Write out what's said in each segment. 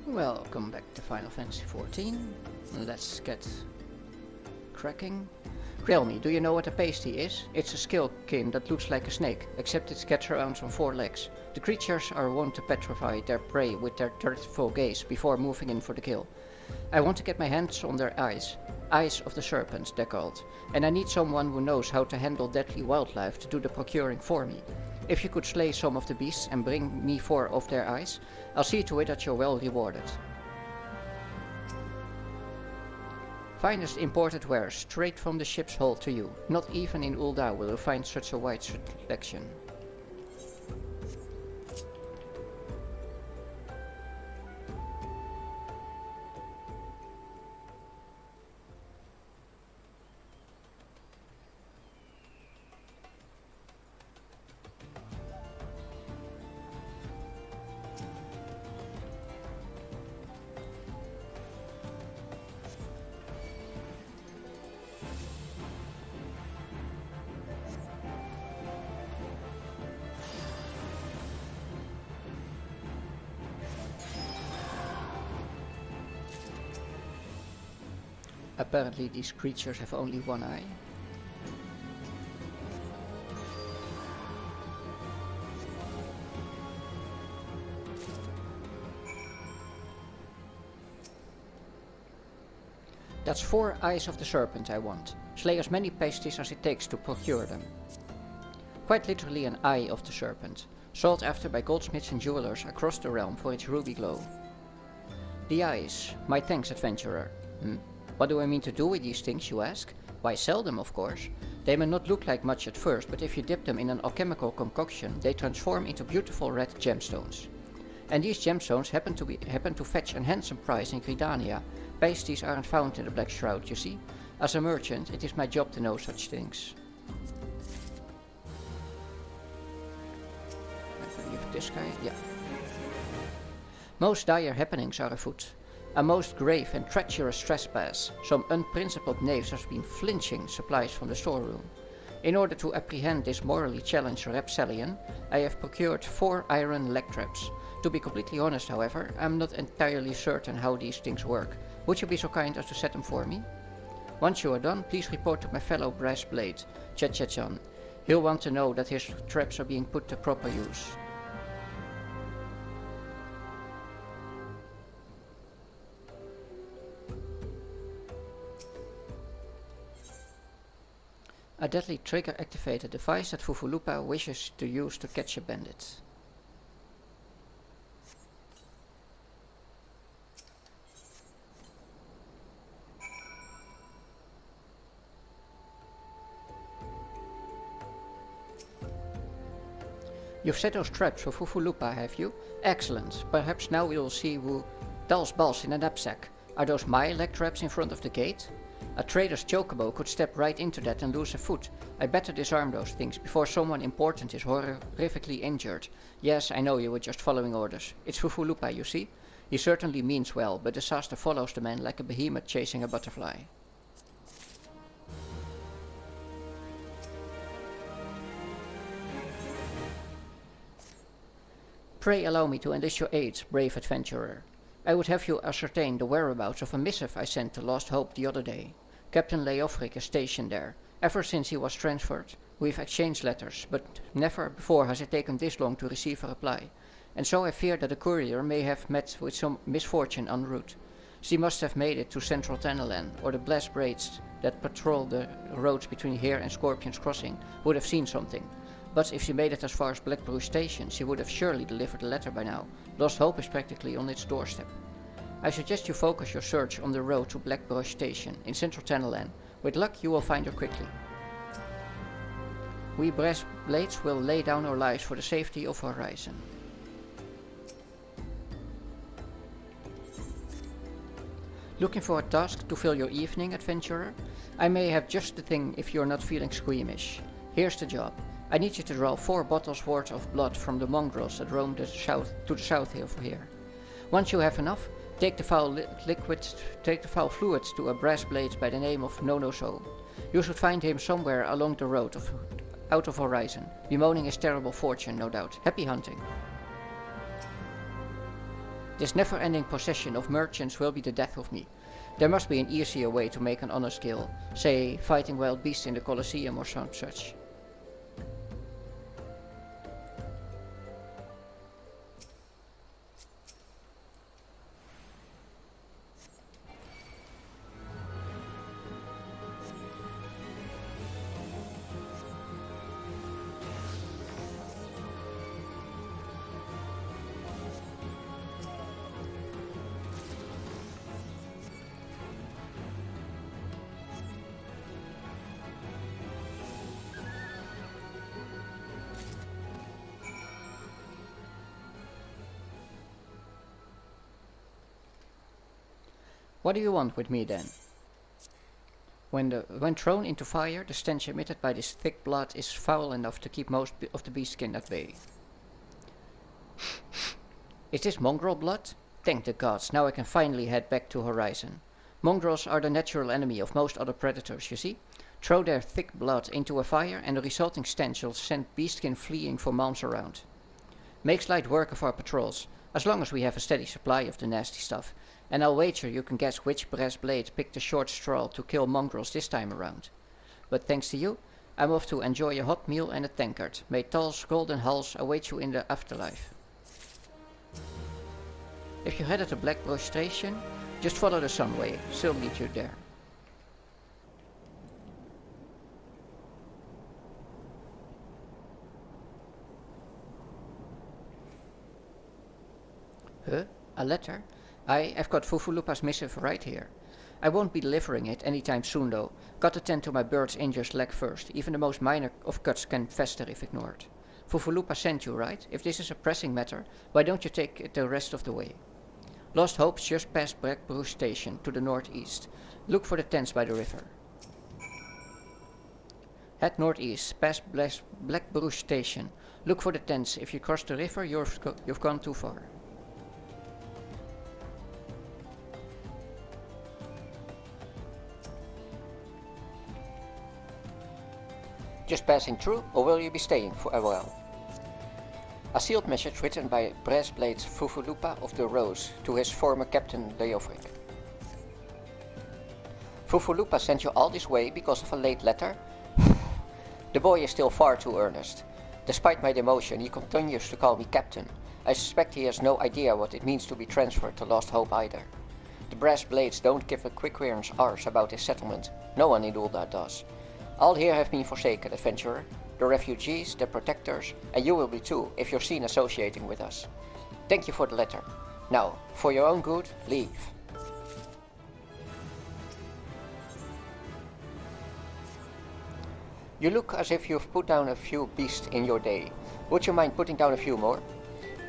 Welcome back to Final Fantasy XIV. Let's get cracking. Tell me, do you know what a pasty is? It's a skillkin that looks like a snake, except it gets around on 4 legs. The creatures are wont to petrify their prey with their dreadful gaze before moving in for the kill. I want to get my hands on their eyes. Eyes of the serpent, they're called. And I need someone who knows how to handle deadly wildlife to do the procuring for me. If you could slay some of the beasts and bring me 4 of their eyes, I'll see to it that you're well rewarded. Finest imported wares, straight from the ship's hold to you. Not even in Ul'dah will you find such a wide selection. Apparently these creatures have only one eye. That's 4 eyes of the serpent I want. Slay as many pasties as it takes to procure them. Quite literally an eye of the serpent, sought after by goldsmiths and jewelers across the realm for its ruby glow. The eyes. My thanks, adventurer. What do I mean to do with these things, you ask? Why, sell them, of course. They may not look like much at first, but if you dip them in an alchemical concoction, they transform into beautiful red gemstones. And these gemstones happen to fetch a handsome price in Gridania. Pasties aren't found in the Black Shroud, you see. As a merchant, it is my job to know such things. I believe this guy, yeah. Most dire happenings are afoot. A most grave and treacherous trespass. Some unprincipled knaves have been flinching supplies from the storeroom. In order to apprehend this morally challenged rapscallion, I have procured 4 iron leg traps. To be completely honest, however, I'm not entirely certain how these things work. Would you be so kind as to set them for me? Once you are done, please report to my fellow brass blade, Chechechan. He'll want to know that his traps are being put to proper use. A deadly trigger-activated device that Fufulupa wishes to use to catch a bandit. You've set those traps for Fufulupa, have you? Excellent. Perhaps now we'll see who Dal's balls in a knapsack. Are those my leg traps in front of the gate? A trader's chocobo could step right into that and lose a foot. I better disarm those things before someone important is horrifically injured. Yes, I know you were just following orders. It's Fufulupa, you see? He certainly means well, but disaster follows the man like a behemoth chasing a butterfly. Pray allow me to enlist your aid, brave adventurer. I would have you ascertain the whereabouts of a missive I sent to Lost Hope the other day. Captain Leofric is stationed there. Ever since he was transferred, we've exchanged letters, but never before has it taken this long to receive a reply. And so I fear that the courier may have met with some misfortune en route. She must have made it to Central Tanalan, or the blessed braids that patrol the roads between here and Scorpion's Crossing would have seen something. But if she made it as far as Black Bruce Station, she would have surely delivered the letter by now. Lost Hope is practically on its doorstep. I suggest you focus your search on the road to Black Brush Station in Central Tanalan. With luck, you will find her quickly. We brass blades will lay down our lives for the safety of Horizon. Looking for a task to fill your evening, adventurer? I may have just the thing if you're not feeling squeamish. Here's the job. I need you to draw 4 bottles worth of blood from the mongrels that roam to the south here. Once you have enough, take the foul fluid to a brass blade by the name of Nonoso. You should find him somewhere along the road out of Horizon, bemoaning his terrible fortune, no doubt. Happy hunting. This never-ending possession of merchants will be the death of me. There must be an easier way to make an honest kill, say fighting wild beasts in the Colosseum or some such. What do you want with me then? When thrown into fire, the stench emitted by this thick blood is foul enough to keep most of the beastkin at bay. Is this mongrel blood? Thank the gods, now I can finally head back to Horizon. Mongrels are the natural enemy of most other predators, you see? Throw their thick blood into a fire and the resulting stench will send beastkin fleeing for months around. Makes light work of our patrols, as long as we have a steady supply of the nasty stuff, and I'll wager you can guess which brass blade picked the short straw to kill mongrels this time around. But thanks to you, I'm off to enjoy a hot meal and a tankard. May Tal's golden hulls await you in the afterlife. If you're headed to Blackbrush Station, just follow the Sunway, she'll meet you there. Huh? A letter? I've got Fufulupa's missive right here. I won't be delivering it anytime soon though. Got to tend to my bird's injured leg first. Even the most minor of cuts can fester if ignored. Fufulupa sent you, right? If this is a pressing matter, why don't you take it the rest of the way? Lost Hope's just past Blackbrush Station, to the northeast. Look for the tents by the river. Head northeast, past Blackbrush Station. Look for the tents. If you cross the river, you've gone too far. Just passing through, or will you be staying for a while? A sealed message written by Brassblade Fufulupa of the Rose to his former captain Leofric. Fufulupa sent you all this way because of a late letter? The boy is still far too earnest. Despite my demotion, he continues to call me captain. I suspect he has no idea what it means to be transferred to Lost Hope either. The Brass Blades don't give a quick-rear's arse about his settlement. No one in Ulda does. All here have been forsaken, adventurer. The refugees, the protectors, and you will be too if you're seen associating with us. Thank you for the letter. Now, for your own good, leave. You look as if you've put down a few beasts in your day. Would you mind putting down a few more?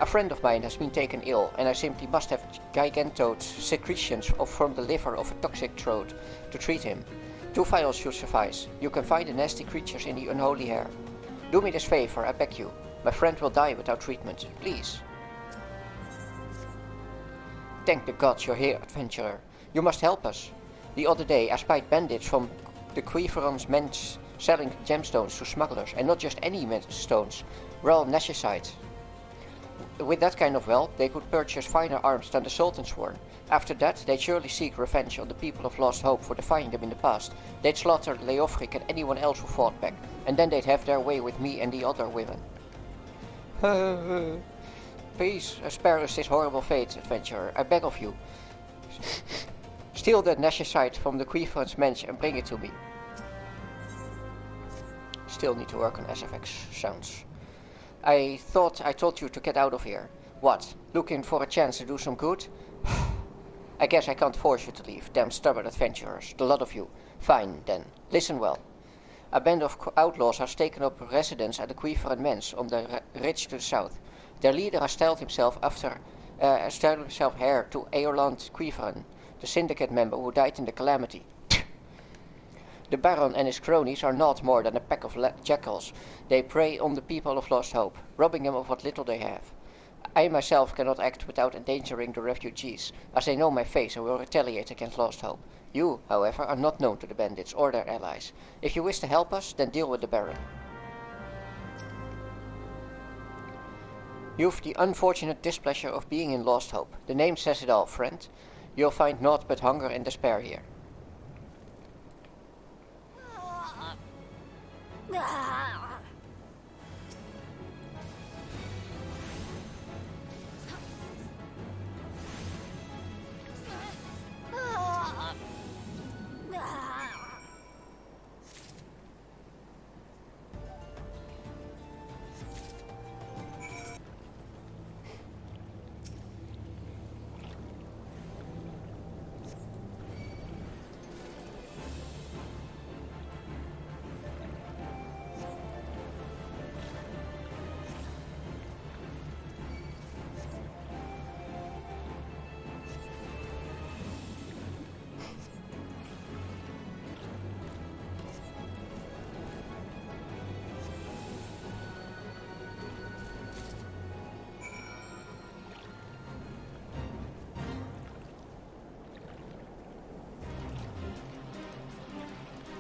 A friend of mine has been taken ill, and I simply must have gigantode secretions from the liver of a toxic throat to treat him. 2 vials should suffice. You can find the nasty creatures in the unholy hair. Do me this favor, I beg you. My friend will die without treatment. Please. Thank the gods you're here, adventurer. You must help us. The other day I spied bandits from the Quiveron's men selling gemstones to smugglers, and not just any stones, raw nashicite. With that kind of wealth, they could purchase finer arms than the Sultan's worn. After that, they'd surely seek revenge on the people of Lost Hope for defying them in the past. They'd slaughter Leofric and anyone else who fought back, and then they'd have their way with me and the other women. Please, spare us this horrible fate, adventurer, I beg of you. Steal the nashicite from the Quiveron's mensch and bring it to me. Still need to work on SFX sounds. I thought I told you to get out of here. What, looking for a chance to do some good? I guess I can't force you to leave, damn stubborn adventurers, the lot of you. Fine, then. Listen well. A band of outlaws has taken up residence at the Quiveron Manse on the ridge to the south. Their leader has styled himself heir to Eoland Quiveron, the syndicate member who died in the calamity. The Baron and his cronies are not more than a pack of jackals. They prey on the people of Lost Hope, robbing them of what little they have. I myself cannot act without endangering the refugees, as they know my face and will retaliate against Lost Hope. You, however, are not known to the bandits or their allies. If you wish to help us, then deal with the Baron. You've the unfortunate displeasure of being in Lost Hope. The name says it all, friend. You'll find naught but hunger and despair here.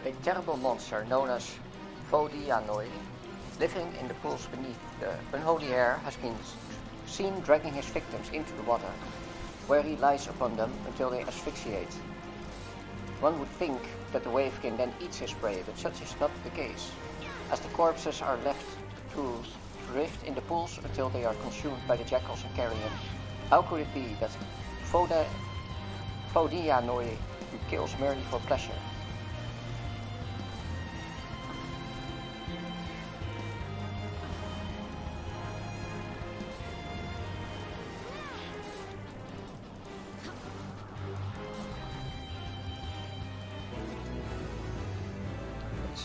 A terrible monster known as ff14, living in the pools beneath the unholy air, has been seen dragging his victims into the water, where he lies upon them until they asphyxiate. One would think that the wavekin then eats his prey, but such is not the case, as the corpses are left to drift in the pools until they are consumed by the jackals and carrion. How could it be that ff14 kills merely for pleasure?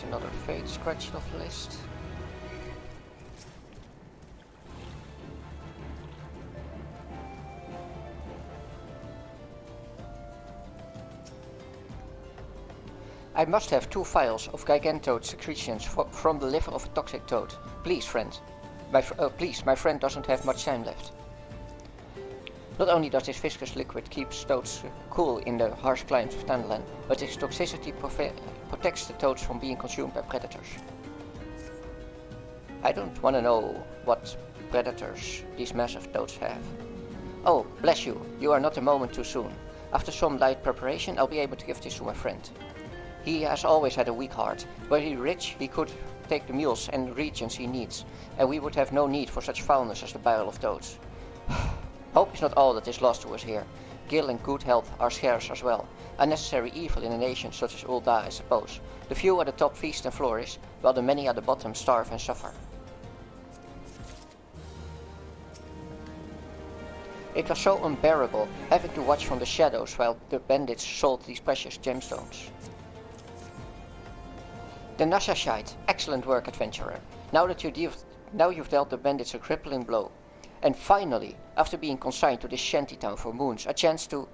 Another fate scratched off the list. I must have 2 vials of gigantoad secretions from the liver of a toxic toad. Please, friend. Please, my friend doesn't have much time left. Not only does this viscous liquid keep toads cool in the harsh climates of Thanalan, but its toxicity protects the toads from being consumed by predators. I don't want to know what predators these massive toads have. Oh, bless you, you are not a moment too soon. After some light preparation, I'll be able to give this to my friend. He has always had a weak heart. Were he rich, he could take the meals and regions he needs, and we would have no need for such foulness as the barrel of toads. Hope is not all that is lost to us here. Gil and good health are scarce as well, a necessary evil in a nation such as Ul'dah, I suppose. The few at the top feast and flourish, while the many at the bottom starve and suffer. It was so unbearable having to watch from the shadows while the bandits sold these precious gemstones. The Nashashite, excellent work, adventurer. Now you've dealt the bandits a crippling blow. And finally, after being consigned to this shantytown for moons, a chance to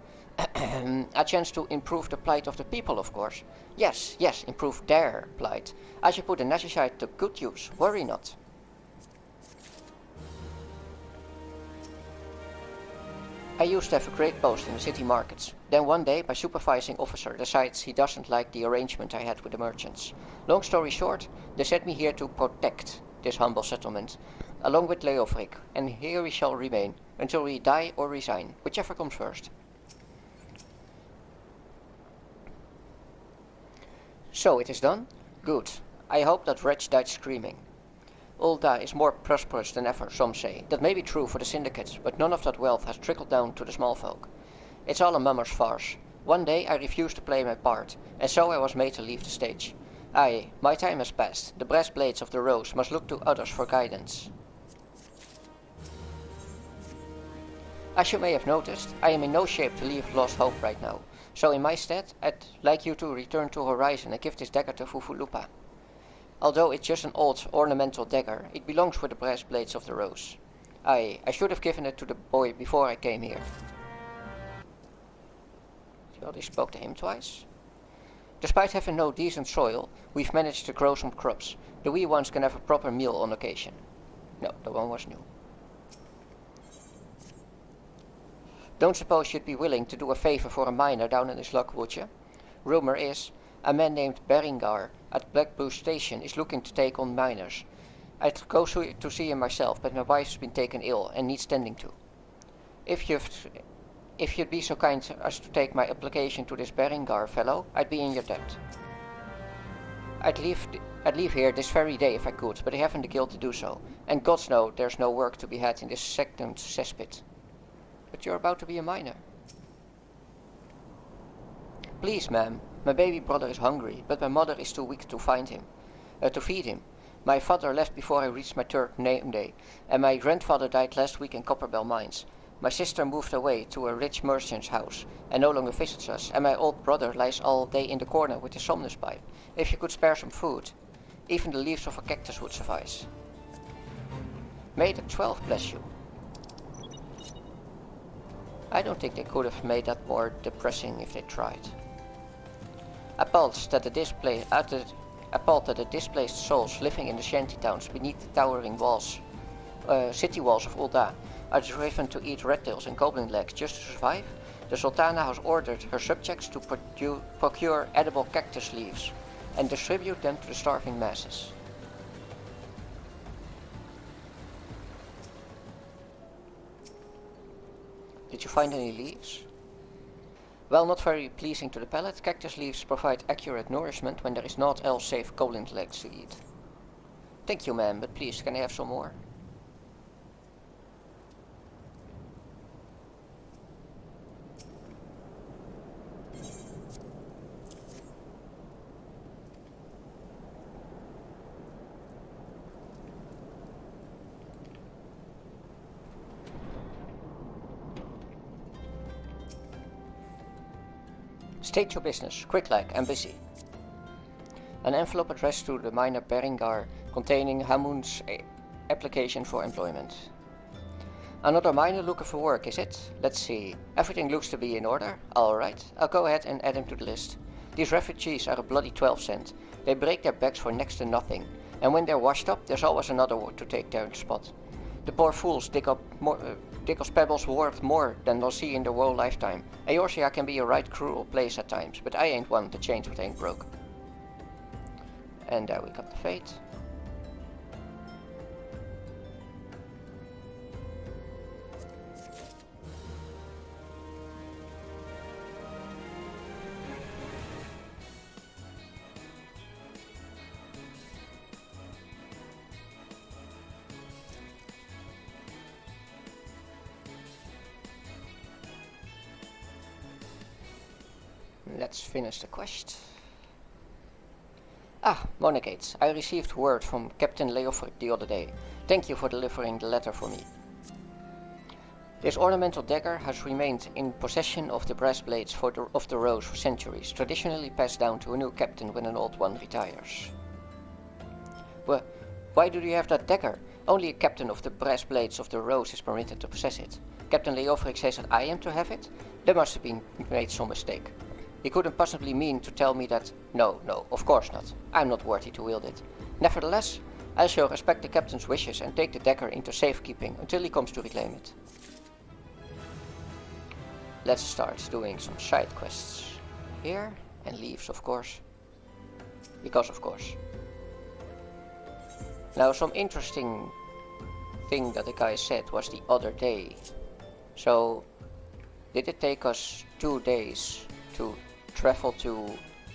improve the plight of the people, of course. Yes, improve their plight. I should put the Nashashite to good use, worry not. I used to have a great post in the city markets. Then one day, my supervising officer decides he doesn't like the arrangement I had with the merchants. Long story short, they sent me here to protect this humble settlement, along with Leofric, and here we shall remain, until we die or resign, whichever comes first. So it is done? Good. I hope that wretch died screaming. Ul'dah is more prosperous than ever, some say. That may be true for the syndicate, but none of that wealth has trickled down to the small folk. It's all a mummer's farce. One day I refused to play my part, and so I was made to leave the stage. Aye, my time has passed. The brass blades of the rose must look to others for guidance. As you may have noticed, I am in no shape to leave Lost Hope right now, so in my stead, I'd like you to return to Horizon and give this dagger to Fufulupa. Although it's just an old ornamental dagger, it belongs with the brass blades of the rose. I should have given it to the boy before I came here. You already spoke to him twice? Despite having no decent soil, we've managed to grow some crops. The wee ones can have a proper meal on occasion. No, the one was new. Don't suppose you'd be willing to do a favor for a miner down in his luck, would you? Rumor is, a man named Berengar at Black Blue Station is looking to take on miners. I'd go to see him myself, but my wife's been taken ill and needs tending to. If you'd be so kind as to take my application to this Berengar fellow, I'd be in your debt. I'd leave here this very day if I could, but I haven't the guilt to do so, and gods know there's no work to be had in this second cesspit. But you're about to be a miner. Please, ma'am, my baby brother is hungry, but my mother is too weak to feed him. My father left before I reached my third name day, and my grandfather died last week in Copperbell Mines. My sister moved away to a rich merchant's house and no longer visits us, and my old brother lies all day in the corner with his somnus pipe. If you could spare some food, even the leaves of a cactus would suffice. May the 12th bless you. I don't think they could have made that more depressing if they tried. Appalled that the displaced souls living in the shantytowns beneath the towering city walls of Ulda are driven to eat rat tails and goblin legs just to survive, the Sultana has ordered her subjects to procure edible cactus leaves and distribute them to the starving masses. Did you find any leaves? While not very pleasing to the palate, cactus leaves provide accurate nourishment when there is naught else save goblin legs to eat. Thank you, ma'am, but please, can I have some more? State your business, quick like and busy. An envelope addressed to the miner Berengar containing Hamun's application for employment. Another miner looking for work, is it? Let's see. Everything looks to be in order. Alright, I'll go ahead and add him to the list. These refugees are a bloody 12 cent. They break their backs for next to nothing, and when they're washed up, there's always another to take their spot. The poor fools dig up pebbles worth more than they'll see in their whole lifetime. Eorzea can be a right cruel place at times, but I ain't one to change what ain't broke. And there we got the fate. Let's finish the quest. Monagate, I received word from Captain Leofric the other day. Thank you for delivering the letter for me. This ornamental dagger has remained in possession of the brass blades of the rose for centuries, traditionally passed down to a new captain when an old one retires. Well, why do you have that dagger? Only a captain of the brass blades of the rose is permitted to possess it. Captain Leofric says that I am to have it? There must have been made some mistake. He couldn't possibly mean to tell me that. No, of course not. I'm not worthy to wield it. Nevertheless, I shall respect the captain's wishes and take the dagger into safekeeping until he comes to reclaim it. Let's start doing some side quests. Here, and leaves, of course. Because of course. Now, some interesting thing that the guy said was the other day. So, did it take us 2 days to travel to,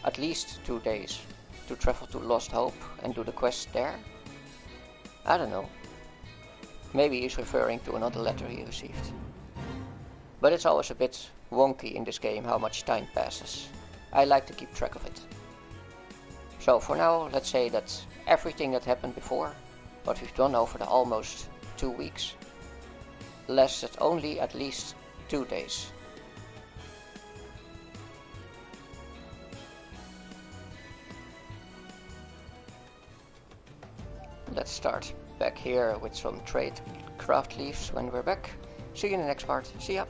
at least 2 days, to travel to Lost Hope and do the quest there? I don't know. Maybe he's referring to another letter he received. But it's always a bit wonky in this game how much time passes. I like to keep track of it. So for now, let's say that everything that happened before, what we've done over the almost 2 weeks, lasted only at least 2 days. Let's start back here with some trade craft leaves when we're back. See you in the next part. See ya!